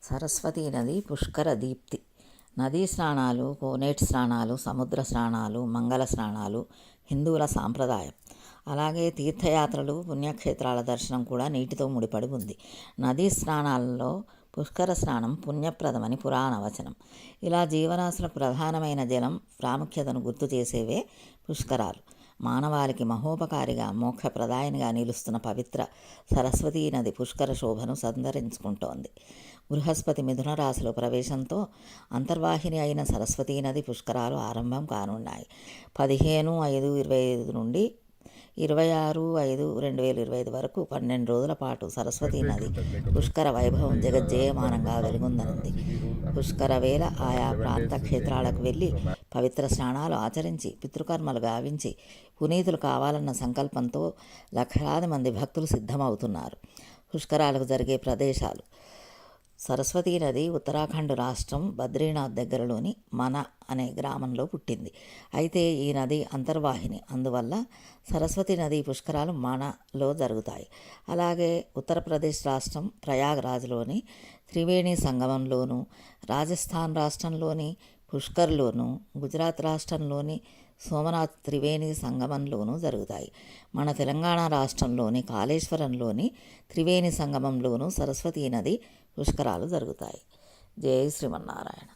సరస్వతీ నది పుష్కర దీప్తి. నదీ స్నానాలు, కోనేటి స్నానాలు, సముద్ర స్నానాలు, మంగళ స్నానాలు హిందువుల సాంప్రదాయం. అలాగే తీర్థయాత్రలు, పుణ్యక్షేత్రాల దర్శనం కూడా నీటితో ముడిపడి ఉంది. నదీ స్నానాలలో పుష్కర స్నానం పుణ్యప్రదమని పురాణ వచనం. ఇలా జీవరాశులకు ప్రధానమైన జలం ప్రాముఖ్యతను గుర్తు చేసేవే పుష్కరాలు. మానవాళికి మహోపకారిగా, మోక్షప్రదాయనిగా నిలుస్తున్న పవిత్ర సరస్వతీ నది పుష్కర శోభను సంతరించుకుంటోంది. బృహస్పతి మిథున రాశిలో ప్రవేశంతో అంతర్వాహిని అయిన సరస్వతీ నది పుష్కరాలు ఆరంభం కానున్నాయి. 15/5/25 నుండి 26/5/2025 వరకు 12 రోజుల పాటు సరస్వతీ నది పుష్కర వైభవం జగజ్జయమానంగా వెలుగొందనుంది. పుష్కర వేళ ఆయా ప్రాంత క్షేత్రాలకు వెళ్ళి పవిత్ర స్నానాలు ఆచరించి పితృకర్మలు గావించి పునీతులు కావాలన్న సంకల్పంతో లక్షలాది మంది భక్తులు సిద్ధమవుతున్నారు. పుష్కరాలకు జరిగే ప్రదేశాలు: సరస్వతీ నది ఉత్తరాఖండ్ రాష్ట్రం బద్రీనాథ్ దగ్గరలోని మన అనే గ్రామంలో పుట్టింది. అయితే ఈ నది అంతర్వాహిని, అందువల్ల సరస్వతీ నది పుష్కరాలు మనలో జరుగుతాయి. అలాగే ఉత్తరప్రదేశ్ రాష్ట్రం ప్రయాగ్రాజ్లోని త్రివేణి సంగమంలోను, రాజస్థాన్ రాష్ట్రంలోని పుష్కర్లోను, గుజరాత్ రాష్ట్రంలోని సోమనాథ్ త్రివేణి సంగమంలోనూ జరుగుతాయి. మన తెలంగాణ రాష్ట్రంలోని కాళేశ్వరంలోని త్రివేణి సంగమంలోనూ సరస్వతీ నది పుష్కరాలు జరుగుతాయి. జై శ్రీమన్నారాయణ.